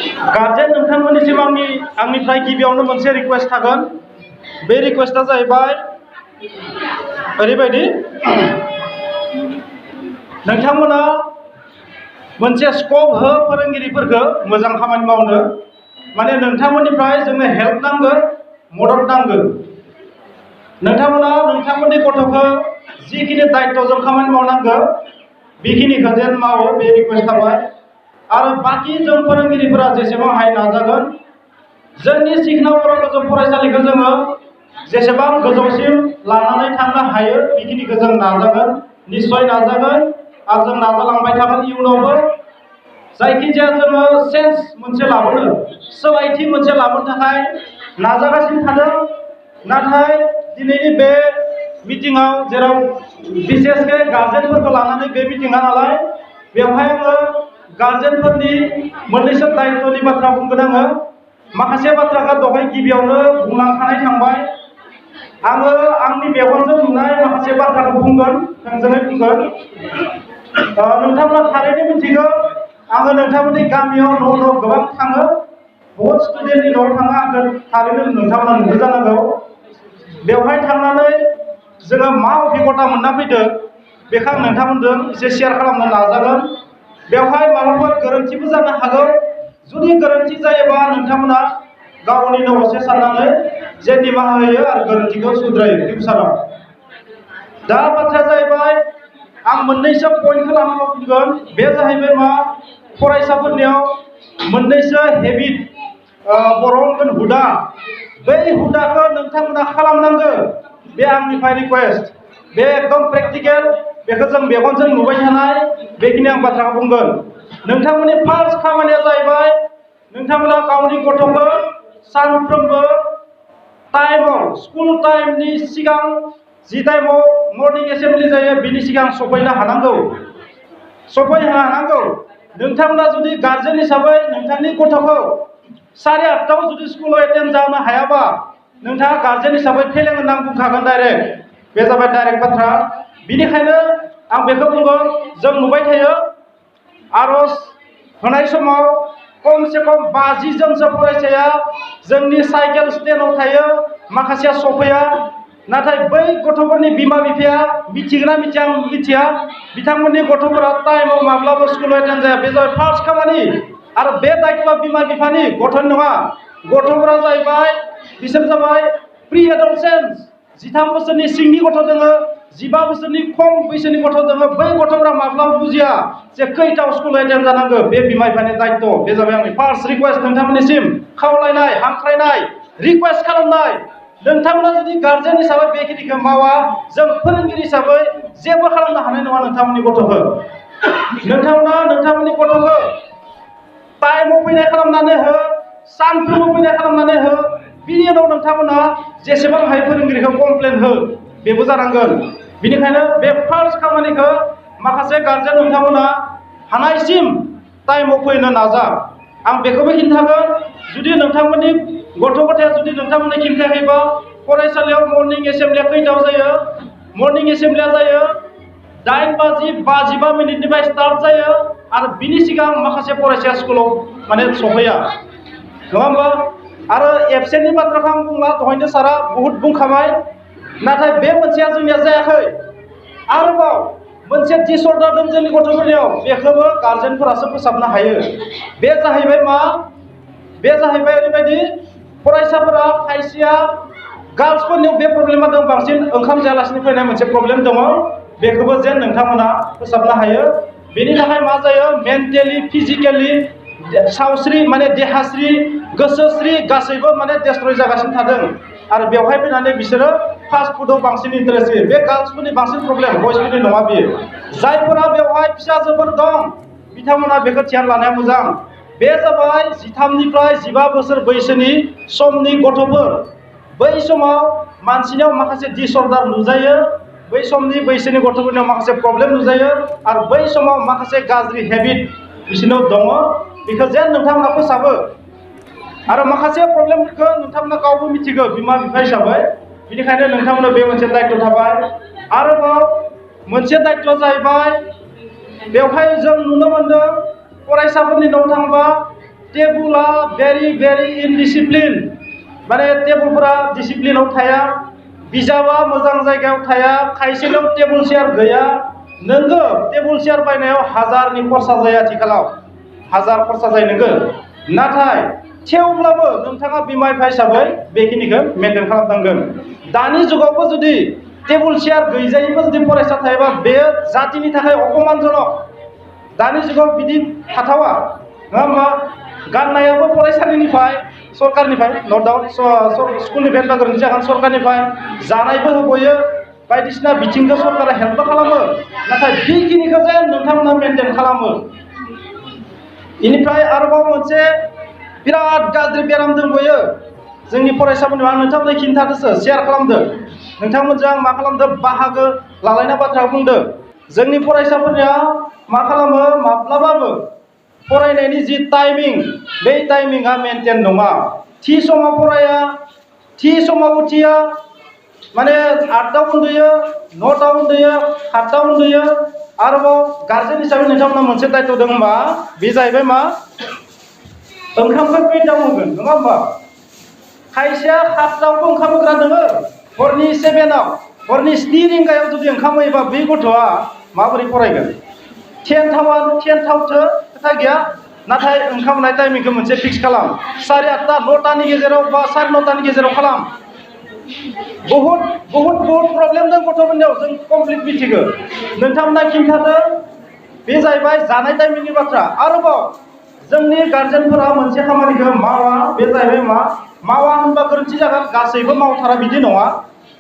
Guardian नोंथांमोननिसिम आंनिफ्राय गिबियावनो मोनसे रिक्वेस्ट थागोन। बे रिक्वेस्टआ जाहैबाय ओरैबायदि, नोंथांमोना मोनसे स्कप हो फोरोंगिरिफोरखौ मोजां खामानि मावनो। माने नोंथांमोननिफ्राय जोंनो हेल्प नांगोन, मदद नांगोन। नोंथांमोना नोंथांमोननि गथ'खौ जिखिनि दायित्वजों खामानि मावनांगौ बेखिनिखौ जेन मावो, बे रिक्वेस्ट थाबाय। आरो बाखि जों फोरोंगिरिफोरा जेसेबां हायो नाजागोन, जोंनि सिखना बर' गोजौ फरायसालिखौ जोङो जेसेबां गोजौसिम लानानै थांनो हायो बेखिनिखौ जों नाजागोन, निस्सय नाजागोन। आरो जों नाजालांबाय थागोन इयुनावबो। जायखिजाया जोङो चेन्ज मोनसे लाबोनो, सोलायथि मोनसे लाबोनो थाखाय नाजागासिनो थादों। नाथाय दिनैनि बे मिटिङाव, जेराव बिसेसके गार्जेनफोरखौ लानानै बे मिटिङा नालाय, बेवहाय आङो गार्जेनफोरनि मोननैसो दायित्वनि बाथ्रा बुंगोन। आङो माखासे बाथ्राखौ दहाय गिबियावनो बुंलांखानाय थांबाय। आङो आंनि मेगनजों नुनाय माखासे बाथ्राखौ बुंगोन, थोंजोङै बुंगोन। नोंथांमोना थारैनो मिथिगौ, आङो नोंथांमोननि गामियाव न' न' गोबां थाङो, बहुत स्टुडेन्टनि न'आव थाङो। आंखौ थारैनो नोंथांमोना नुदों जानांगौ। बेवहाय थांनानै जोङो मा अभिगता मोनना फैदों बेखौ आं नोंथांमोनजों एसे शेयार खालामनो नाजागोन। बेवहाय माबाफोर गोरोन्थिबो जानो हागौ। जुदि गोरोन्थि जायोबा नोंथांमोना गावनिनो असे साननानै जे निमाहा होयो आरो गोरोन्थिखौ सुद्रायो फिउचाराव। दा बाथ्राया जाहैबाय, आं मोननैसो पइन्टखौ लानानै बुंगोन। बे जाहैबाय मा, फरायसाफोरनियाव मोननैसो हेबिट, बर' होनगोन हुदा। बै हुदाखौ नोंथांमोना खालामनांगौ। बे आंनिफ्राय रिक्वेस्ट। बे एकदम प्रेक्टिकेल, बेखौ जों मेगनजों नुबाय थानाय, बेखिनि आं बाथ्राखौ बुंगोन। नोंथांमोननि फार्स्ट खामानिया जाहैबाय, नोंथांमोना गावनि गथ'खौ सानफ्रोमबो टाइमाव, स्कुल टाइमनि सिगां, जि टाइमाव मर्निं एसेम्बलि जायो बिनि सिगां सफैनो हानांगौ। नोंथांमोना जुदि गार्जेन हिसाबै नोंथांनि गथ'खौ 8:30 जुदि स्कुलाव एटेन्ड जानो हायाबा, नोंथाङा गार्जेन हिसाबै फेलें होनना बुंखागोन डाइरेक्ट। बे जाबाय डाइरेक्ट बाथ्रा। बिनिखायनो आं बेखौ बुंगोन, जों नुबाय थायो आरज होनाय समाव खमसे खम 50 जनसो फरायसाया जोंनि साइकेल स्टेन्डआव थायो, माखासेया सफैया। नाथाय बै गथ'फोरनि बिमा बिफाया मिथिगोना मिथिया आं मिथिया, बिथांमोननि गथ'फोरा टाइमाव माब्लाबा स्कुलाव एटेन्ड जाया। बे जाबाय फार्स्ट खामानि। आरो बे दायित्वआ बिमा बिफानि, गथ'नि नङा। गथ'फोरा जाहैबाय, बिसोर जाबाय प्रि एडल्सेन्स, 13 बोसोरनि सिंनि गथ' दङ, 15 बोसोरनि खम बैसोनि गथ' दङ। बै गथ'फोरा माब्लाबा बुजिया जे खैथाव स्कुलाव एटेन्ड जानांगौ। बे बिमा बिफानि दायित्व। बे जाबाय आंनि फार्स्ट रिक्वेस्ट नोंथांमोननिसिम, खावलायनाय, हांख्रायनाय, रिक्वेस्ट खालामनाय। नोंथांमोना जुदि गार्जेन हिसाबै बेखिनिखौ मावा, जों फोरोंगिरि हिसाबै जेबो खालामनो हानाय नङा नोंथांमोननि गथ'खौ। नोंथांमोना नोंथांमोननि गथ'खौ टाइमाव फैनाय खालामनानै हो, सानफ्रोमबो फैनाय खालामनानै हो। बिनि उनाव नोंथांमोना जेसेबां हायो फोरोंगिरिखौ कमप्लेन हो, बेबो जानांगोन। बिनिखायनो बे फार्स्ट खामानिखौ माखासे गार्जेन नोंथांमोना हानायसिम टाइमाव फैनो नाजा। आं बेखौबो खिन्थागोन, जुदि नोंथांमोननि गथ' गथाया जुदि नोंथांमोननि खिन्थायाखैबा, फरायसालियाव मर्निं एसेम्बलिया खैथायाव जायो? मर्निं एसेम्बलिया जायो 8:55 स्टार्ट जायो। आरो बिनि सिगां माखासे फरायसाया स्कुलाव माने सफैया, नङा होमबा? आरो एबसेन्टनि बाथ्राखौ आं बुंला, दहायनो सारा बुहुद बुंखाबाय। नाथाय बे मोनसेया जोंनिया जायाखै। आरोबाव मोनसे डिसअर्डार दं जोंनि गथ'फोरनियाव, बेखौबो गार्जेनफोरासो फोसाबनो हायो। बे जाहैबाय मा? बे जाहैबाय ओरैबायदि, फरायसाफोरा खायसेया गार्लसफोरनियाव बे प्रब्लेमा दं, बांसिन ओंखाम जायालासिनो फैनाय मोनसे प्रब्लेम दङ। बेखौबो जेन नोंथांमोना फोसाबनो हायो। बेनि थाखाय मा जायो, मेन्टेलि, फिजिकेलि, सावस्रि माने देहास्रि, गोसोस्रि गासैबो माने डेस्ट्रय जागासिनो थादों। आरो बेवहाय फैनानै बिसोरो फास्ट फुडआव बांसिन इन्टारेस्ट होयो। बे गार्लसफोरनि बांसिन प्रब्लेम, बयसफोरनि नङा बियो। जायफोरा बेवहाय फिसाजोफोर दं, बिथांमोना बेखौ ध्यान लानाया मोजां। बे जाबाय 13निफ्राय 15 बोसोर बैसोनि समनि गथ'फोर। बै समाव मानसिनियाव माखासे डिसअर्डार नुजायो। बै समनि बैसोनि गथ'फोरनियाव माखासे प्रब्लेम नुजायो। आरो बै समाव माखासे गाज्रि हेबिट बिसोरनाव दङ। बेखौ जेन नोंथांमोना फोसाबो। आरो माखासे प्रब्लेमफोरखौ नोंथांमोना गावबो मिथिगौ बिमा बिफा हिसाबै। बेनिखायनो नोंथांमोना बे मोनसे दायित्व थाबाय। आरोबाव मोनसे दायित्वआ जाहैबाय, बेवहाय जों नुनो मोनदों फरायसाफोरनि न'आव थांबा टेबुला भेरि इनडिसिप्लिन, माने टेबुलफोरा डिसिप्लिनाव थाया, बिजाबा मोजां जायगायाव थाया, खायसेनाव टेबुल चेयार गैया। नोंगो टेबुल चेयार बायनायाव हाजारनि खरसा जायो, आथिखालाव हाजार खरसा जायो नोंगो, नाथाय थेवब्लाबो नोंथाङा बिमा बिफा हिसाबै बेखिनिखौ मेनटेन खालामनांगोन। दानि जुगावबो जुदि टेबुल चेयार गैजायैबो जुदि फरायसा थायोबा बे जातिनि थाखाय अपमानजनक। दानि जुगाव बिदि थाथावा, नङा होमबा? गाननायाबो फरायसालिनिफ्राय सरकारनिफ्राय, न' डाउट स्कुलनिफ्राय गोरोन्थि जागोन, सरकारनिफ्राय जानायबो होबोयो, बायदिसिना बिथिंखौ सरकारा हेल्पबो खालामो, नाथाय बेखिनिखौ जे नोंथांमोना मेनटेन खालामो। बेनिफ्राय आरोबाव मोनसे बिराद गाज्रि बेराम दंबावो जोंनि फरायसाफोरनि, आं नोंथांमोननो खिन्थादोसो, शेयार खालामदो, नोंथांमोनजों आं मा खालामदो, बाहागो लालायना बाथ्रा बुंदो। जोंनि फरायसाफोरनिया मा खालामो, माब्लाबाबो फरायनायनि जि टाइमिं, बे टाइमिंआ मेनटेन नङा। थि समाव फराया, थि समाव उथिया, माने 8टाव उन्दुयो, 9टाव उन्दुयो, 7टाव उन्दुयो। आरोबाव गार्जेन हिसाबै नोंथांमोना मोनसे दायित्व दं, मा बे जाहैबाय, मा ओंखामखौ खैटायाव होगोन, नङा होमबा? खायसेया 7टावबो ओंखाम होग्रा दङो, हरनि 7आव, हरनि 7 रिंगायाव जुदि ओंखाम होयोबा बे गथ'आ माबोरै फरायगोन? 10थावथो खोथा गैया, नाथाय ओंखाम होनाय टाइमिंखौ मोनसे फिक्स खालाम, 8:30 9टानि गेजेराव बा 9:30नि गेजेराव खालाम। बहुत प्रब्लेम दं गथ'फोरनियाव, जों कमप्लिट मिथिगौ। नोंथांमोना खिन्थादो, बे जाहैबाय जानाय टाइमिंनि बाथ्रा। आरोबाव जोंनि गार्जेनफोरा मोनसे खामानिखौ मावा, बे जाहैबाय मा मावा होनबा गोरोन्थि जागोन, गासैबो मावथारा बिदि नङा,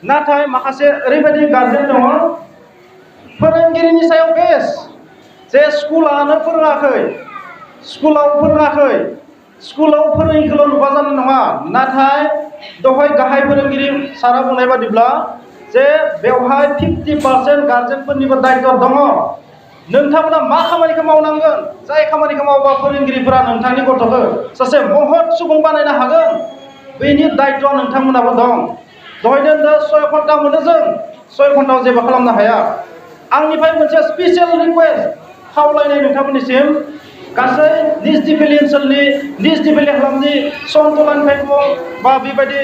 नाथाय माखासे ओरैबायदि गार्जेन दङ फोरोंगिरिनि सायाव बेस, जे स्कुलानो फोरोङाखै, स्कुलाव फोरोङिखौल' नुबा जानाय नङा, नाथाय दहाय गाहाय फोरोंगिरि सारा बुंनाय बादिब्ला जे बेवहाय 50% गार्जेनफोरनिबो दायित्व दङ। नोंथांमोना मा खामानिखौ मावनांगोन, जाय खामानिखौ मावोबा फोरोंगिरिफोरा नोंथांनि गथ'खौ सासे महत सुबुं बानायनो हागोन, बेनि दायित्वआ नोंथांमोनाबो दं। दहायनो 6 घन्टा मोनो, जों 6 घन्टायाव जेबो खालामनो हाया। आंनिफ्राय मोनसे स्पेसियेल रिक्वेस्ट खावलायनाय नोंथांमोननिसिम, गासै निज दिफेलि ओनसोलनि, निज दिफेलि हालामनि सनतलानिफ्राय बा बेबायदि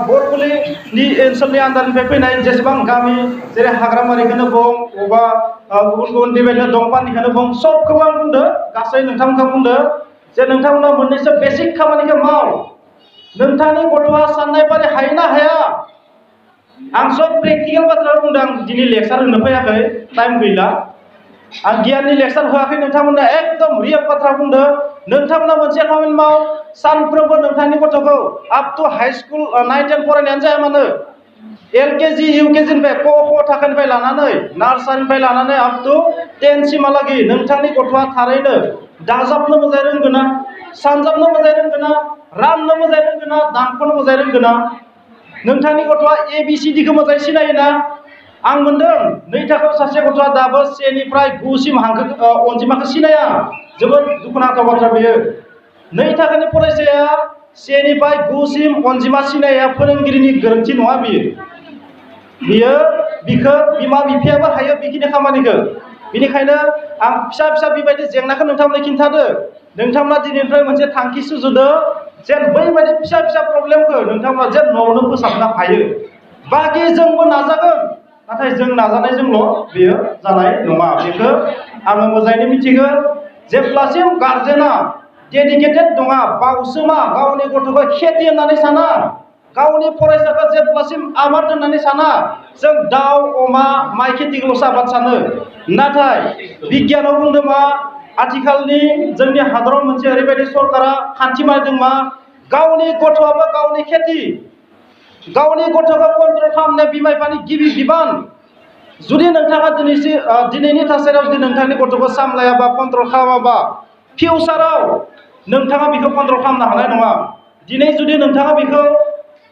बरगुलिनि ओनसोलनि आन्दारनिफ्राय फैनाय जेसेबां गामि, जेरै हाग्रामारिखौनो बुं, अबा गुबुन बेबायदिनो दंफांनिखौनो बुं, सबखौबो आं बुंदो, गासै नोंथांमोनखौ बुंदो जे नोंथांमोना मोननैसो बेसिक खामानिखौ माव। नोंथांनि गथ'आ साननाय बादि हायो ना हाया? आं सब प्रेक्टिकेल बाथ्रा बुंदों, आं दिनै लेक्सार होनो फैयाखै, टाइम गैला, आं गियाननि लेक्सार होआखै, नोंथांमोना एकदम रियेल बाथ्रा बुंदो। नोंथांमोना मोनसे खामानि माव, सानफ्रोमबो नोंथांनि गथ'खौ आप टु हाइ स्कुल 9, 10 फरायनायानो जाया मानो, LKG UKGनिफ्राय क ख थाखोनिफ्राय लानानै, नार्सारिनिफ्राय लानानै आप टु 10 सिमहालागै नोंथांनि गथ'आ थारैनो दाजाबनो मोजाङै रोंगोन ना, सानजाबनो मोजाङै रोंगोन ना, राननो मोजाङै रोंगोन ना, दानख'नो मोजाङै रोंगोन ना? नोंथांनि गथ'आ ABCDखौ मोजाङै सिनायो ना? आं मोनदों 2 थाखोआव सासे गथ'आ दाबो 1 निफ्राय 9 सिम हांखो अनजिमाखौ सिनाया, जोबोद दुखुनांथाव बाथ्रा बेयो। 2 थाखोनि फरायसाया 1 निफ्राय 9 सिम अनजिमा सिनाया फोरोंगिरिनि गोरोन्थि नङा, बिखौ बिमा बिफायाबो हायो बेखिनि खामानिखौ। बेनिखायनो आं फिसा बेबायदि जेंनाखौ नोंथांमोननो खिन्थादो। नोंथांमोना दिनैनिफ्राय मोनसे थांखि सुजुदो, जेन बैबायदि फिसा प्रब्लेमखौ नोंथांमोना जेन न'आवनो फोसाबनो हायो। बाखि जोंबो नाजागोन, नाथाय जों नाजानायजोंल' बेयो जानाय नङा, बेखौ आङो मोजाङैनो मिथिगौ। जेब्लासिम गार्जेना डेडिकेटेड नङा, बावसोमा, गावनि गथ'खौ खेथि होननानै साना, गावनि फरायसाखौ जेब्लासिम आबाद होननानै साना, जों दाउ अमा माइ खेथिखौल'सो आबाद सानो। नाथाय बिगियानाव बुंदों मा, आथिखालनि जोंनि हादराव मोनसे ओरैबायदि सरकारा खान्थि मानिदों मा, गावनि गथ'आबो गावनि खेथि, गावनि गथ'खौ कन्ट्रल खालामनाया बिमा बिफानि गिबि बिबान। जुदि नोंथाङा दिनैनि थासारियाव जुदि नोंथांनि गथ'खौ सामलायाबा, कन्ट्रल खालामाबा, फिउचाराव नोंथाङा बेखौ कन्ट्रल खालामनो हानाय नङा। दिनै जुदि नोंथाङा बेखौ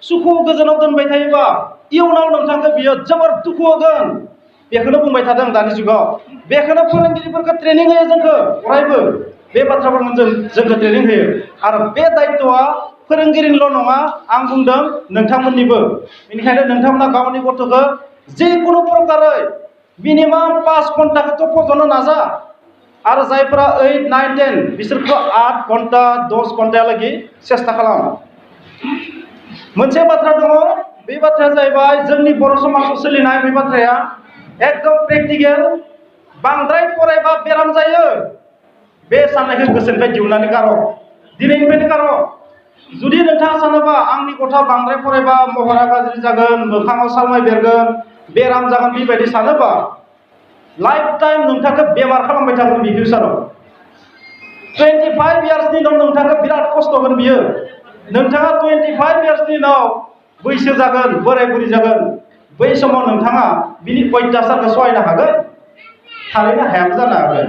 सुखु गोजोनाव दोनबाय थायोबा, इयुनाव नोंथांखौ बियो जोबोर दुखु होगोन। बेखौनो बुंबाय थादों दानि जुगाव, बेखौनो फोरोंगिरिफोरखौ ट्रेनिं होयो, जोंखौ अरायबो बे बाथ्राफोरखौ जोंखौ ट्रेनिं होयो। आरो बे दायित्वआ फोरोंगिरिनिल' नङा, आं बुंदों नोंथांमोननिबो। बेनिखायनो नोंथांमोना गावनि गथ'खौ जिखुनु प्रकारै मिनिमाम 5 घन्टाखौथ' फज'नो नाजा। आरो जायफोरा 8, 9, 10 बिसोरखौ 8 घन्टा 10 घन्टायालागै सेस्था खालाम। मोनसे बाथ्रा दङ, बे बाथ्राया जाहैबाय जोंनि बर' समाजाव सोलिनाय बे बाथ्राया एकदम प्रेक्टिकेल। बांद्राय फरायबा बेराम जायो, बे साननायखौ गोसोनिफ्राय दिहुननानै गार', दिनैनिफ्रायनो गार'। जुदि नोंथाङा सानोबा आंनि गथ'आ बांद्राय फरायबा महरा गाज्रि जागोन, मोखाङाव सालमाय बेरगोन, बेराम जागोन, बेबायदि सानोबा लाइफ टाइम नोंथांखौ बेमार खालामबाय थागोन बे फिउचाराव। 25 इयार्सनि उनाव नोंथांखौ बिराद खस्थ' होगोन बियो। नोंथाङा 25 इयार्सनि उनाव बैसो जागोन, बोराय बुरि जागोन, बै समाव नोंथाङा बिनि अत्याचारखौ सहायनो हागोन? थारैनो हायाबो जानो हागोन।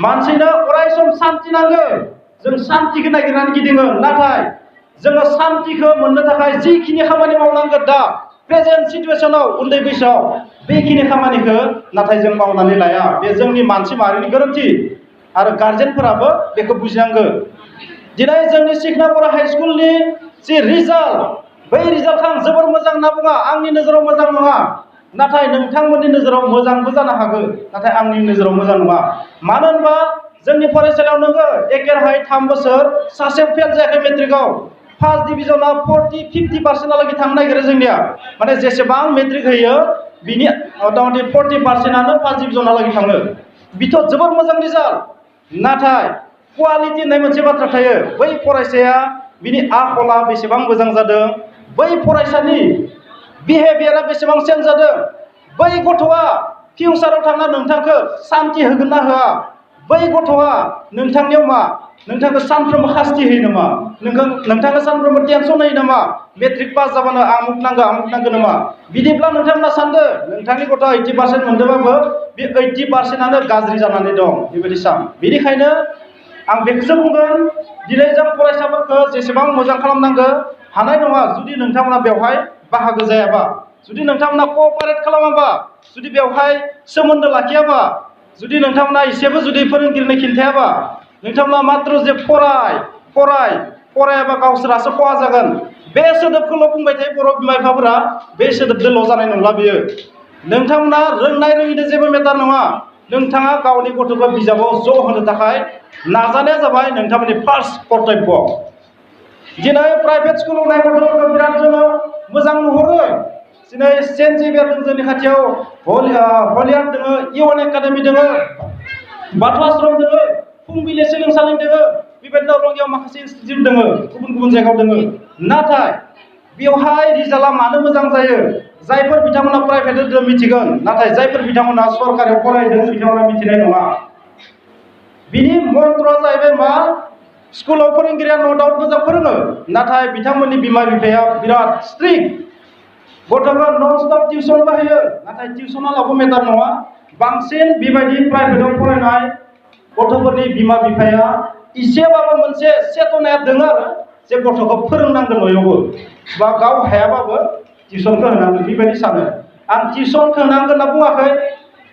मानसिनो अराय सम शान्ति नांगौ। जों शान्तिखौ नागिरनानै गिदिङो, नाथाय जोङो शान्तिखौ मोननो थाखाय जिखिनि खामानि मावनांगौ दा प्रेजेन्ट सिटुएसनाव उन्दै बैसोआव, बेखिनि खामानिखौ नाथाय जों मावनानै लाया। बे जोंनि मानसि माहारिनि गोरोन्थि आरो गार्जेनफोराबो बेखौ बुजिनांगौ। दिनै जोंनि सिखनापुर हाइ स्कुलनि जि रिजाल्ट, बै रिजाल्टखौ आं जोबोर मोजां होनना बुङा, आंनि नोजोराव मोजां नङा। नाथाय नोंथांमोननि नोजोराव मोजांबो जानो हागौ, नाथाय आंनि नोजोराव मोजां नङा। मानो होनबा जोंनि फरायसालियाव नोङो एखे राहायै 3 बोसोर सासे फेल जायाखै मेट्रिकआव। फार्स्ट डिभिजनाव 40-50% थांनो नागिरो जोंनिया। माने जेसेबां मेट्रिक होयो बिनि मथा-मथि 40%आनो फार्स्ट डिभिजनालागै थाङो। बिथ' जोबोर मोजां रिजाल्ट। नाथाय क्वालिटि होननाय मोनसे बाथ्रा थायो। बै फरायसाया बिनि आखला बेसेबां मोजां जादों, बै फरायसानि बिहेभियारा बेसेबां चेन्ज जादों, बै गथ'आ फिउचाराव थांना नोंथांखौ शान्ति होगोन ना होआ, बै गथ'आ नोंथांनियाव मा नोंथांखौ सानफ्रोमबो खास्ति होयो नामा, नोंथांखौ सानफ्रोमबो टेनसन होयो नामा, मेट्रिक पास जाबानो आमुक नांगौ नामा? बिदिब्ला नोंथांमोना सानदो नोंथांनि गथ'आ 80% मोनदोंबाबो बे 80%आनो गाज्रि जानानै दं, बेबायदि सान। बेनिखायनो आं बेखौसो बुंगोन, दिनै जों फरायसाफोरखौ जेसेबां मोजां खालामनांगौ हानाय नङा जुदि नोंथांमोना बेवहाय बाहागो जायाबा, जुदि नोंथांमोना कअपारेट खालामाबा, जुदि बेवहाय सोमोन्दो लाखियाबा, जुदि नोंथांमोना एसेबो जुदि फोरोंगिरिनो खिन्थायाबा, नोंथांमोना मात्र जे फरायाबा गावसोरासो खहा जागोन, बे सोदोबखौल' बुंबाय थायो बर' बिमा बिफाफोरा। बे सोदोबजोंल' जानाय नंला बियो। नोंथांमोना रोंनाय रोङिनो जेबो मेटार नङा। नोंथाङा गावनि गथ'खौ बिजाबाव ज' होनो थाखाय नाजानाया जाबाय नोंथांमोननि फार्स्ट कर्तब्य। दिनै प्राइभेट स्कुलाव नाय गथ'फोरखौ बिराद जोङो मोजां नुहुरो। दिनै सेन्ट जेभियार दङ जोंनि खाथियाव, हलियार्ड दङ, इउएन एकाडेमि दङ, बाथौ आश्रम दङ, फुंबिलि सोलोंसालि दङ, बेबायदिनो रङियाव माखासे इनस्टिटिउट दङ, गुबुन गुबुन जायगायाव दङ। नाथाय बेवहाय रिजाल्टआ मानो मोजां जायो? जायफोर बिथांमोना प्राइभेट होदों मिथिगोन, नाथाय जायफोर बिथांमोना सरकारियाव फरायदों बिथांमोना मिथिनाय नङा। बिनि मन्त्रआ जाहैबाय मा? स्कुलाव फोरोंगिरिया न' डाउट मोजां फोरोङो, नाथाय बिथांमोननि बिमा बिफाया बिराद स्ट्रिक्ट। गथ'खौ नन स्टप टिउसन बाहायो, नाथाय टिउसनालाबो मेटार नङा। बांसिन बेबायदि प्राइभेटआव फरायनाय गथ'फोरनि बिमा बिफाया इसेबाबो मोनसे चेतनाया दङ आरो जे गथ'खौ फोरोंनांगोन न'आवबो, बा गाव हायाबाबो टिउसनखौ होनांगोन, बेबायदि सानो। आं टिउसनखौ होनांगोन होनना बुङाखै,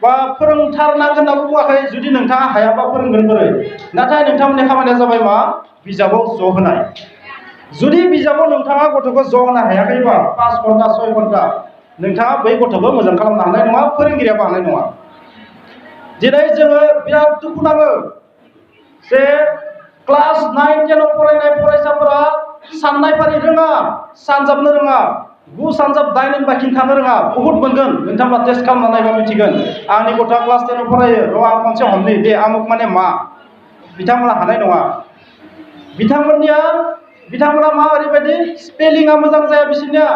बा फोरोंथारनांगोन होनना बुङाखै। जुदि नोंथाङा हायाबा फोरोंगोन बोरै? नाथाय नोंथांमोननि खामानिया जाबाय मा? बिजाबाव ज' होनाय। जुदि बिजाबाव नोंथाङा गथ'खौ ज' होनो हायाखैबा 5 घन्टा 6 घन्टा, नोंथाङा बै गथ'खौ मोजां खालामनो हानाय नङा, फोरोंगिरियाबो हानाय नङा। दिनै जोङो बिराद दुखु नाङो जे क्लास 9, 10 फरायनाय फरायसाफोरा साननाय फारि रोङा, सानजाबनो रोङा, 9 सानजाब 8 होनबा खिन्थानो रोङा। बहुद मोनगोन, नोंथांमोना टेस्ट खालामना नायबा मिथिगोन। आंनि गथ'आ क्लास 10 फरायो, र' आं खनसे हमनि दे आमुक माने मा। बिथांमोना हानाय नङा। बिथांमोना मा ओरैबायदि स्पेलिंआ मोजां जाया, बिसोरनिया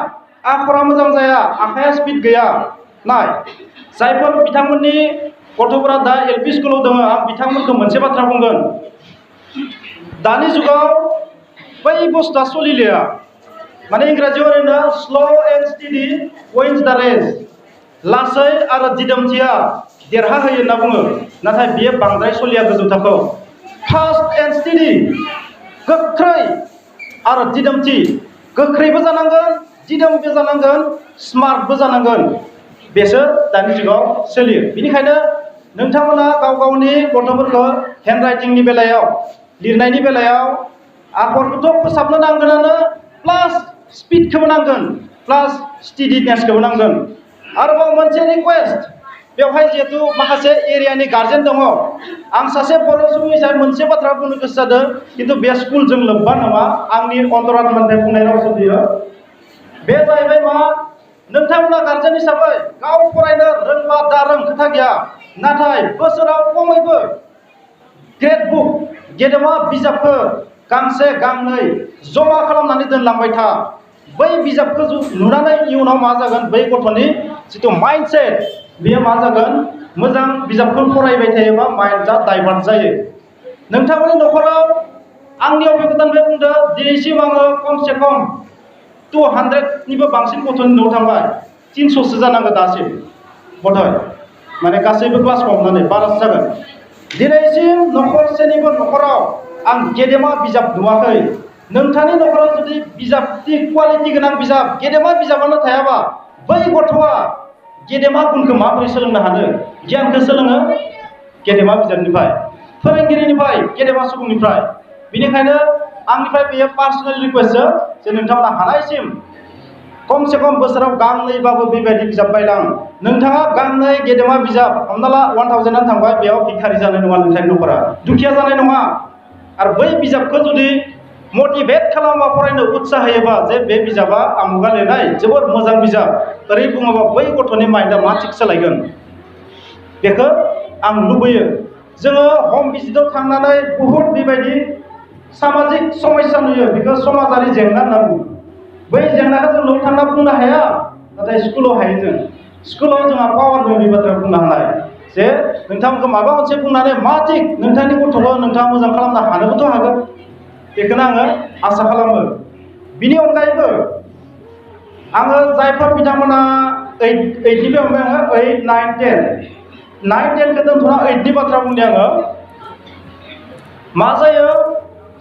आखरा मोजां जाया, आखाइया स्पिड गैया। नाय, जायफोर बिथांमोननि गथ'फोरा दा एलपि स्कुलाव दङ, आं बिथांमोनखौ मोनसे बाथ्रा बुंगोन। दानि जुगाव बै बुस्थुआ सोलिलिया। माने इंराजियाव ओरैनो स्ल' एन्ड स्टेडि विन्स द रेस, लासै आरो दिदोमथिया देरहाहोयो होनना बुङो। नाथाय बियो बांद्राय सोलिया गोजौ थाखोआव। फास्ट एन्ड स्टेडि, गोख्रै आरो दिदोमथि, गोख्रैबो जानांगोन, दिदोमबो जानांगोन, स्मार्टबो जानांगोन। बेसो दानि जुगाव सोलियो। बेनिखायनो नोंथांमोना गाव गावनि गथ'फोरखौ हेन्ड राइटिंनि बेलायाव, लिरनायनि बेलायाव आखरखौथ' फोसाबनो नांगोनानो, प्लास स्पिडखौबो नांगोन, प्लास स्टेडिनेसखौबो नांगोन। आरोबाव मोनसे रिकुवेस्ट, बेवहाय जिहेतु माखासे एरियानि गार्जेन दङ आं सासे बर' सुबुं हिसाबै मोनसे बाथ्रा बुंनो गोसो जादों खिन्थु बे स्कुलजों लोब्बा नङा आंनि अन्तरात्मानिफ्राय बुंनाय रावसो बियो बे जाहैबाय मा नोंथांमोना गार्जेन हिसाबै गाव फरायनो रोंबा दा रों खोथा गैया नाथाय बोसोराव खमैबो ग्रेड बुक गेदेमा बिजाबफोर गांसे गांनै जमा खालामनानै दोनलांबाय था बै बिजाबखौ नुनानै इयुनाव मा जागोन बै गथ'नि जिथु माइन्डसेट बेयो मा जागोन मोजां बिजाबखौ फरायबाय थायोबा माइन्डआ डाइभार्ट जायो नोंथांमोननि न'खराव आंनि अभिज्ञतानिफ्राय बुंदों दिनैसिम आङो खमसे खम 200निबो बांसिन गथ'नि न'आव थांबाय 300सो जानांगौ दासिम गथ'य माने गासैबो क्लास हमनानै बारासो जागोन दिनैसिम न'खरसेनिबो न'खराव आं गेदेमा बिजाब नुवाखै नोंथांनि न'खराव जुदि बिजाबनि क्वालिटि गोनां बिजाब गेदेमा बिजाबानो थायाबा बै गथ'आ गेदेमा गुनखौ माबोरै सोलोंनो हानो गियानखौ सोलोङो गेदेमा बिजाबनिफ्राय फोरोंगिरिनिफ्राय गेदेमा सुबुंनिफ्राय बेनिखायनो आंनिफ्राय बेयो पार्सनेल रिक्वेस्ट जे नोंथांमोना हानायसिम खमसे खम बोसोराव गांनैबाबो बेबायदि बिजाब बायलां नोंथाङा गांनै गेदेमा बिजाब हमना ला 1000 थांबाय बेयाव भिखारि जानाय नङा नोंथांनि न'खरा दुखिया जानाय नङा आरो बै बिजाबखौ जुदि मटिभेट खालामबा फरायनो उत्साह होयोबा जे बे बिजाबा आमुगा लिरनाय जोबोद मोजां बिजाब ओरै बुङोबा बै गथ'नि माइन्डआ मा थिग सोलायगोन बेखौ आं लुबैयो जोङो हम भिजिटआव थांनानै बुहुद बेबायदि सामाजिक समस्या नुयो बेखौ समाजारि जेंना होनना बुङो बै जेंनाखौ जों न'आव थांना बुंनो हाया नाथाय स्कुलाव हायो जों स्कुलाव जोंहा पावार दं बे बाथ्राखौ बुंनो हानाय जे नोंथांमोनखौ माबा मोनसे बुंनानै मा थिग नोंथांनि गथ'खौ नोंथाङा मोजां खालामनो हानोबोथ' हागोन बेखौनो आङो आसा खालामो बिनि अनगायैबो आङो जायफोर बिथांमोना 8निफ्राय हमबाय आङो 8, 9, 10 9, 10खौ दोनथ'ना 8नि बाथ्रा बुंदों आङो मा जायो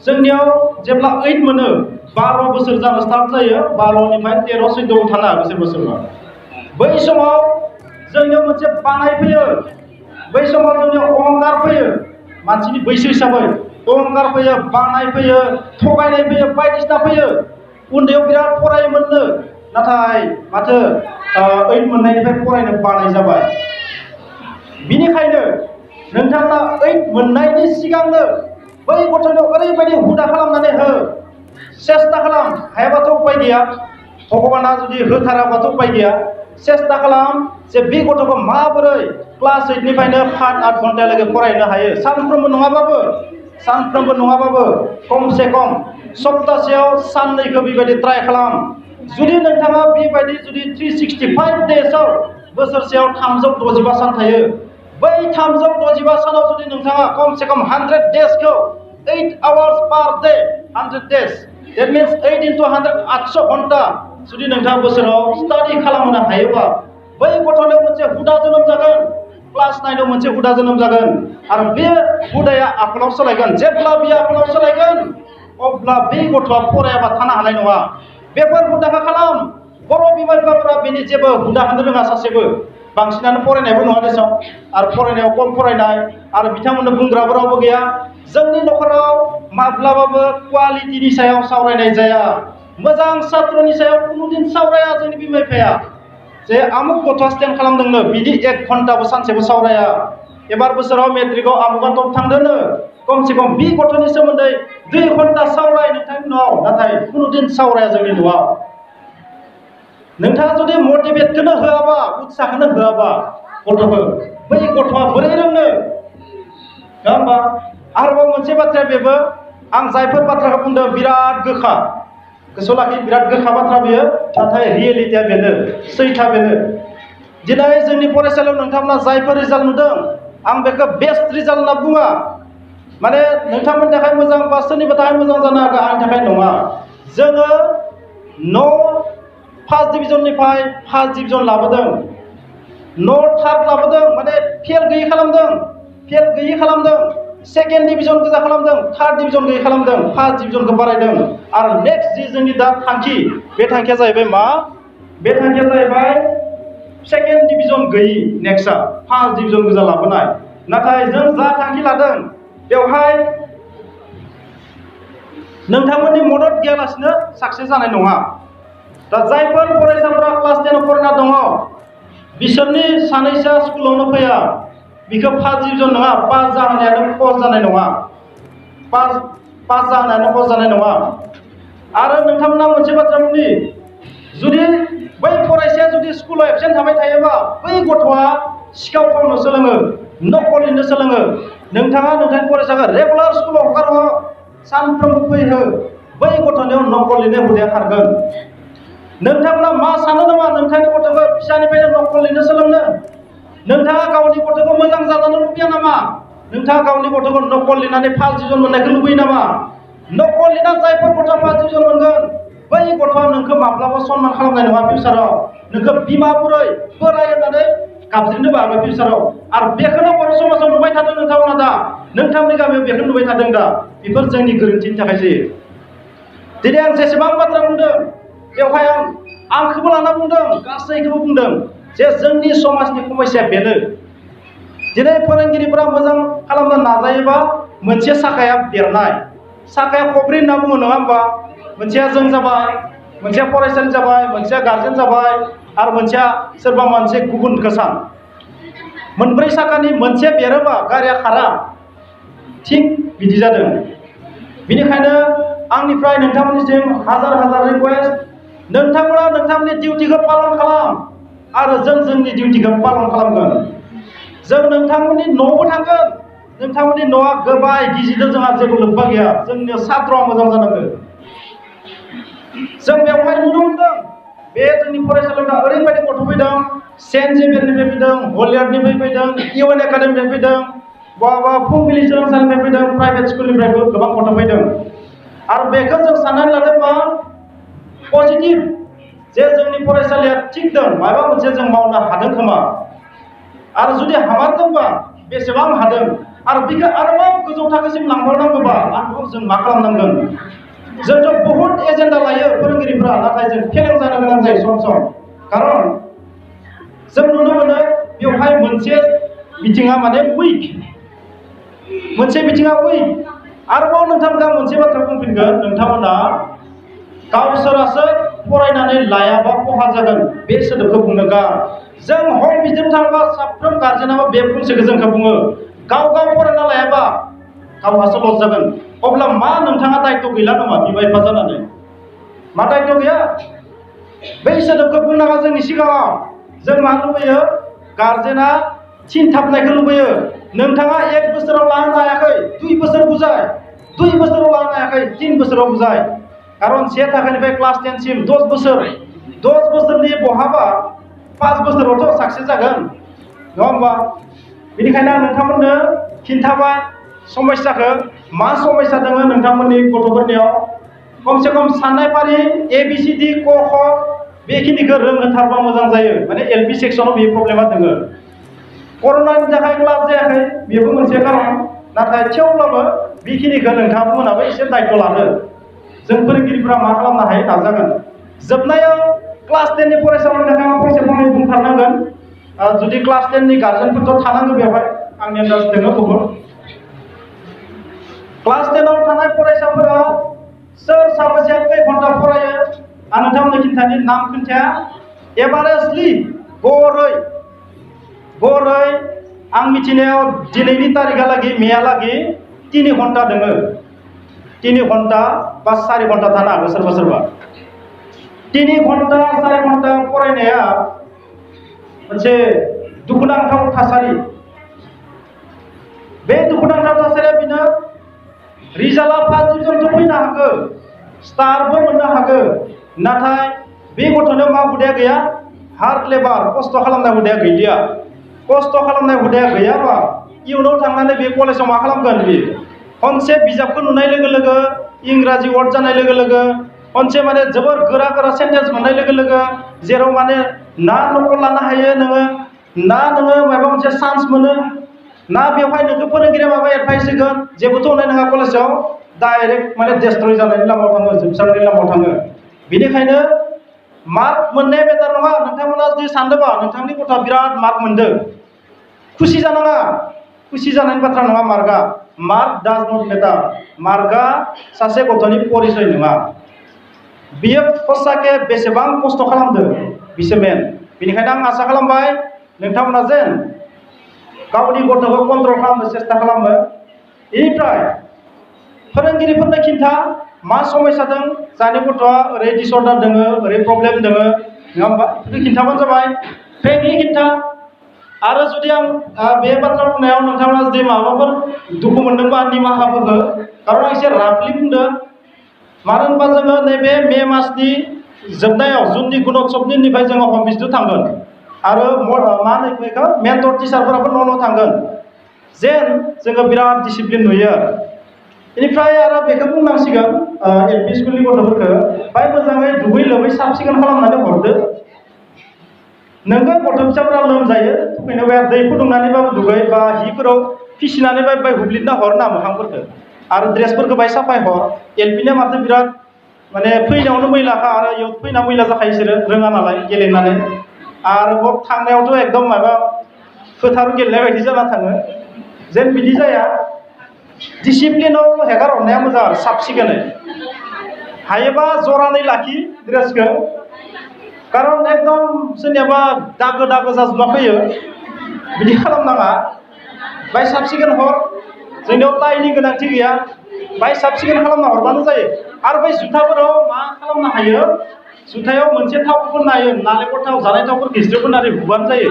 जोंनियाव जेब्ला 8 मोनो 12 बोसोर जानो स्टार्ट जायो 12निफ्राय 13, 14 थानो हागौ सोरबा सोरबा बै समाव जोंनियाव मोनसे बानाय फैयो बै समाव जोंनियाव अहंकार फैयो मानसिनि बैसो हिसाबै अहंकार फैयो बानाय फैयो थगायनाय फैयो बायदिसिना फैयो उन्दैयाव बिराद फरायोमोननो नाथाय माथो 8 मोननायनिफ्राय फरायनो बानाय जाबाय बिनिखायनो नोंथाङा 8 मोननायनि सिगांनो बै गथ'नियाव ओरैबायदि हुदा खालामनानै हो सेस्था खालाम हायाबाथ' उपाय गैया भगबाना जुदि होथाराबाथ' उपाय गैया सेस्था खालाम जे बे गथ'खौ माबोरै क्लास 8निफ्रायनो 7-8 घन्टायालागै फरायनो हायो सानफ्रोमबो नङाबाबो खमसे खम सप्तासेयाव साननैखौ बेबायदि ट्राय खालाम जुदि नोंथाङा बेबायदि जुदि 365 डेजआव बोसोरसेयाव 365 सान थायो बै 365 सानाव जुदि नोंथाङा खमसे खम 100 डेजखौ 8 hours per day 100 days that means 8 into 100 800 घन्टा जुदि नोंथाङा बोसोराव स्टाडि खालामनो हायोबा बै गथ'नो मोनसे हुदा जोनोम जागोन क्लास 9आव मोनसे हुदा जोनोम जागोन आरो बे हुदाया आखलाव सोलायगोन जेब्ला बे आखलाव सोलायगोन अब्ला बे गथ'आ फरायाबा थानो हानाय नङा बेफोर हुदाखौ खालाम बर' बिमा बिफाफोरा बेनि जेबो हुदा होनो रोङा सासेबो बांसिनानो फरायनायबो नङा देसाव आरो फरायनायाव खम फरायनाय आरो बिथांमोननो बुंग्राबो रावबो गैया जोंनि न'खराव माब्लाबाबो क्वालिटिनि सायाव सावरायनाय जाया मोजां सात्रनि सायाव कुनुदिन सावराया जोंनि बिमा बिफाया जे आमुक गथ'आ स्टेन्ड खालामदोंनो बिदि 1 घन्टाबो सानसेबो सावराया एबार बोसोराव मेट्रिकआव आमुगा टप थांदोंनो खमसे खम बे गथ'नि सोमोन्दै 2 घन्टा सावराय नोंथांनि न'आव नाथाय कुनुदिन सावराया जोंनि न'आव नोंथाङा जुदि मटिभेटखौनो होआबा उत्साहखौनो होआबा गथ'खौ बै गथ'आ बोरै रोंनो नङा होमबा आरोबाव मोनसे बाथ्राया बेबो आं जायफोर बाथ्राखौ बुंदों बिराद गोखा गोसोआव लाखि बिराद गोखा बाथ्रा बेयो नाथाय रियेलिटिया बेनो सैथा बेनो दिनै जोंनि फरायसालियाव नोंथांमोना जायफोर रिजाल्ट नुदों आं बेखौ बेस्ट रिजाल्ट होनना बुङा माने नोंथांमोननि थाखाय मोजां बा सोरनिबा थाखाय मोजां जानो हागौ आंनि थाखाय नङा जोङो फार्स्ट डिभिजननिफ्राय फार्स्ट डिभिजन लाबोदों थार्ड लाबोदों माने फेल गैयै खालामदों सेकेन्ड डिभिजन गोजा खालामदों थार्ड डिभिजन गैयै खालामदों फार्स्ट डिभिजनखौ बारायदों आरो नेक्स्ट जि जोंनि दा थांखि बे थांखिया जाहैबाय मा बे थांखिया जाहैबाय सेकेन्ड डिभिजन गैयै नेक्स्टआ फार्स्ट डिभिजन गोजा लाबोनाय नाथाय जों जा थांखि लादों बेवहाय नोंथांमोननि मदद गैयालासिनो साक्सेस जानाय नङा दा जायफोर फरायसाफोरा क्लास 10 फरायना दङ बिसोरनि सानैसोआ स्कुलावनो फैया बिखौ फार्स्ट डिभिजन नङा पास जाहोनायानो खस जानाय नङा पास जाहोनायानो खस जानाय नङा। आरो नोंथांमोना मोनसे बाथ्रा बुंनि जुदि बै फरायसाया जुदि स्कुलाव एबसेन्ट थाबाय थायोबा बै गथ'आ सिखाव खावनो सोलोङो नकल लिरनो सोलोङो। नोंथाङा नोंथांनि फरायसाखौ रेगुलार स्कुलाव हगारहो सानफ्रोमबो फैहो बै गथ'नियाव नकल लिरनाय हुदाया खारगोन। नोंथांमोना मा सानो नामा नोंथांनि गथ'खौ फिसानिफ्रायनो नकल लिरनो सोलोंनो? नोंथाङा गावनि गथ'खौ मोजां जाजानो लुबैया नामा? नोंथाङा गावनि गथ'खौ नकल लिरनानै फार्स्ट डिभिजन मोननायखौ लुबैयो नामा? नकल लिरना जायफोर गथ'आ फार्स्ट डिभिजन मोनगोन बै गथ'आ नोंखौ माब्लाबा सनमान खालामनाय नङा फिउचाराव। नोंखौ बिमा बुरै बोराय होननानै गाबज्रिनोबो हागौ फिउचाराव। आरो बेखौनो बर' समाजाव नुबाय थादों नोंथांमोना दा नोंथांनि गामियाव बेखौनो नुबाय थादों दा। बेफोर जोंनि गोरोन्थिनि थाखाय जायो। दिनै आं जेसेबां बाथ्रा बुंदों बेवहाय आंखौबो लाना बुंदों गासैखौबो बुंदों जे जोंनि समाजनि समस्याया बेनो। दिनै फोरोंगिरिफोरा मोजां खालामनो नाजायोबा मोनसे साखाया बेरनाय साखाया खब्रै होनना बुङो नङा होमबा? मोनसेया जों जाबाय, मोनसेया फरायसालि जाबाय, मोनसेया गार्जेन जाबाय आरो मोनसेया सोरबा मोनसे गुबुनखौ सान। मोनब्रै साखानि मोनसे बेरोबा गारिया खारा। थिग बिदि जादों। बेनिखायनो आंनिफ्राय नोंथांमोननिसिम हाजार हाजार रिक्वेस्ट नोंथांमोना नोंथांमोननि डिउटिखौ पालन खालाम आरो जों जोंनि डिउटिखौ पालन खालामगोन। जों नोंथांमोननि न'आवबो थांगोन। नोंथांमोननि न'आ गोबाय गिजिदों जोंहा जेबो लोब्बा गैया। जोंनि सात्रआ मोजां जानांगोन। जों बेवहाय नुनो मोनदों बे जोंनि फरायसालियाव दा ओरैबायदि गथ' फैदों सेन्ट जेभियरनिफ्राय फैदों, हलियार्डनिफ्राय फैदों, इउएन एकाडेमिनिफ्राय फैदों, बहाबा फुंबिलि सोलोंसालिनिफ्राय फैदों, प्राइभेट स्कुलनिफ्रायबो गोबां गथ' फैदों। आरो बेखौ जों साननानै लादों मा पजिटिभ जे जोंनि फरायसालिया थिग दं माबा मोनसे जों मावनो हादों खोमा। आरो जुदि हामारदोंबा बेसेबां हादों आरो बेखौ आरोबाव गोजौ थाखोसिम लांबावनांगौबा आरोबाव जों मा खालामनांगोन? जोंथ' बहुद एजेन्डा लायो फोरोंगिरिफ्रा नाथाय जों फेलें जानो गोनां जायो सम सम। खारन जों नुनो मोनो बेवहाय मोनसे बिथिङा माने उइक, मोनसे बिथिङा उइक। आरोबाव नोंथांमोना मोनसे बाथ्रा बुंफिनगोन नोंथांमोना गावसोरासो फरायनानै लायाबा खहा जागोन बे सोदोबखौ बुंनो गार। जों हम बिजों थांबा साफ्रोम गार्जेनाबो बे फंसेखौ जोंखौ बुङो गाव गाव फरायना लायाबा गावहासो लस जागोन। अब्ला मा नोंथाङा दायित्व गैला नामा बिमा बिफा जानानै? मा दायित्व गैया? बै सोदोबखौ बुंनाङा जोंनि सिगाङाव। जों मा लुबैयो? गार्जेना थिनथाबनायखौ लुबैयो। नोंथाङा 1 बोसोराव लानो हायाखै 2 बोसोर बुजाय, 2 बोसोराव लानो हायाखै 3 बोसोराव बुजाय। खारन 1 थाखोनिफ्राय क्लास 10 सिम 10 बोसोर, 10 बोसोरनि बहाबा 5 बोसोरावथ' साक्सेस जागोन नङा होमबा? बेनिखायनो आं नोंथांमोननो खिन्थाबाय समस्याखौ मा समस्या दङ नोंथांमोननि गथ'फोरनियाव। खमसे खम साननाय फारि ABCD क ख बेखिनिखौ रोंहोथारबा मोजां जायो। माने LP सेक्सनाव बे प्रब्लेमा दङ। कर'नानि थाखाय क्लास जायाखै बेबो मोनसे खारन। नाथाय थेवब्लाबो बेखिनिखौ नोंथांमोनाबो एसे दायित्व लादो। जों फोरोंगिरिफ्रा मा खालामनो हायो नाजागोन। जोबनायाव क्लास 10 नि फरायसाफोरनि थाखाय आं फंसे फंनै बुंथारनांगोन। जुदि क्लास 10 नि गार्जेनफोरथ' थानांगौ बेवहाय आंनि आन्दाज दङ बहुद। क्लास 10 आव थानाय फरायसाफोरा सोर साबेसेया खै घन्टा फरायो आं नोंथांमोननो खिन्थानि नाम खोन्थाया। एभारेजलि गरै आं मिथिनायाव दिनैनि तारिखहालागै मेयालागै 3 घन्टा दङ। 3 घन्टा बा 4 घन्टा थानो हागौ सोरबा सोरबा। 3 घन्टा 4 घन्टा फरायनाया मोनसे दुखुनांथाव थासारि। बे दुखुनांथाव थासारिया बेनो रिजाल्टआ फार्स्ट डिभिजनथ' फैनो हागौ, स्टारबो मोननो हागौ। नाथाय बे गथ'नाव मा हुदाया गैया? हार्ड लेबार खस्थ' खालामनाय हुदाया गैलिया। खस्थ' खालामनाय हुदाया गैयाबा इयुनाव थांनानै बे कलेजाव मा खालामगोन? बे खनसे बिजाबखौ नुनाय लोगो लोगो इंराजि वार्ड जानाय लोगो लोगो खनसे माने जोबोर गोरा गोरा सेन्टेन्स मोननाय लोगो लोगो जेराव माने ना नकल लानो हायो नोङो, ना नोङो माबा मोनसे चान्स मोनो, ना बेवहाय नोंखौ फोरोंगिरिया माबा एडभाइस होगोन जेबोथ' होनाय नङा। कलेजाव डाइरेक्ट माने डेस्ट्रय जानायनि लामायाव थाङो, जोबस्रांनायनि लामायाव थाङो। बेनिखायनो मार्क मोननाया बेटार नङा। नोंथांमोना जुदि सानदोंबा नोंथांनि गथ'आ बिराद मार्क मोनदों, खुसि जानाङा। खुसि जानायनि बाथ्रा नङा मार्कआ। Mark does not matter. मार्कआ सासे गथ'नि परिचय नङा। बियो खसाके बेसेबां खस्थ' खालामदों बिसो मेन। बेनिखायनो आं आसा खालामबाय नोंथांमोना जेन गावनि गथ'खौ कन्ट्रल खालामनो सेस्था खालामो बेनिफ्राय फोरोंगिरिफोरनो खिन्था मा समस्या दं जानि गथ'आ ओरै डिसअर्डार दङ ओरै प्रब्लेम दङ नङा होमबा बेखौ खिन्थाबानो जाबाय फ्रेंकलि खिन्था आरो जुदि आं बे बाथ्रा बुंनायाव नोंथांमोना जुदि माबाफोर दुखु मोनदोंबा निमाहाबो हो खारन आं एसे राफलि बुंदों मानो होनबा जोङो नैबे मे मासनि जोबनायाव जुननि गुणोत्सबनि दिननिफ्राय जोङो हम भिजिट थांगोन आरो मा होनो बेखौ मेन्टर टिचारफोराबो न' थांगोन जेन जोङो बिराद डिसिप्लिन नुयो बेनिफ्राय आरो बेखौ बुंनांसिगोन एल पि स्कुलनि गथ'फोरखौ बाय मोजाङै दुगै लोबै साब सिखोन खालामनानै हरदो नोंगौ गथ' फिसाफोरा लोमजायो थुखैनोबा दै फुदुंनानैबाबो दुगै बा हिफोराव फिसिनानै बाय हुब्लिदना हर ना मोखांफोरखौ आरो ड्रेसफोरखौ बाय साफाय हर एल पिनिया माथो बिराद माने फैनायावनो मैलाखा आरो इयाव फैना मैला जाखायो बिसोरो रोङा नालाय गेलेनानै आरो थांनायावथ' एकदम माबा फोथार गेलेनाय बायदि जाना थाङो जेन बिदि जाया डिसिप्लिनाव हेगार हरनाया मोजां आरो साब सिखोनै हायोबा जरानै लाखि ड्रेसखौ खारन एकदम सोरनियाबा दागो जाजोबना फैयो बिदि खालामनाङा बाय साब सिखोन हर जोंनियाव टाइनि गोनांथि गैया बाय साब सिखोन खालामना हरबानो जायो आरो बै जुथाफोराव मा खालामनो हायो जुथायाव मोनसे थाव फोननो हायो नालेंखर थाव जानाय थावफोरखौ हिस्ट्रि फोननानै हुबानो जायो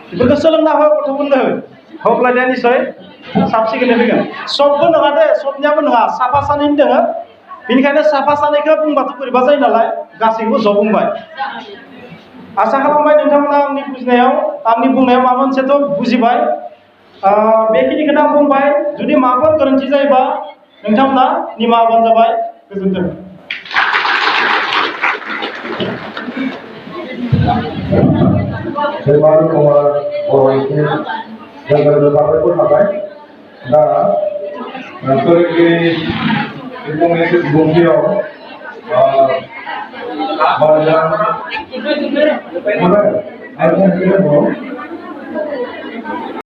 बेफोरखौ सोलोंना हो गथ'फोरनो अब्लानिया निसय साब सिखोनै फैगोन सबबो नङा दे सबनियाबो नङा साफा सानैनि दङ बेनिखायनो साफा सानैखौ बुंबाथ' बोरैबा जायो नालाय गासैखौबो ज' बुंबाय आसा खालामबाय नोंथांमोना आंनि बुजिनायाव आंनि बुंनायाव माबा मोनसेथ' बुजिबाय बेखिनिखौनो आं बुंबाय जुदि माबाफोर गोरोन्थि जायोबा नोंथांमोना निमाहा होबानो जाबाय गोजोन्थों दा फोरोंगिरि बुंथियाव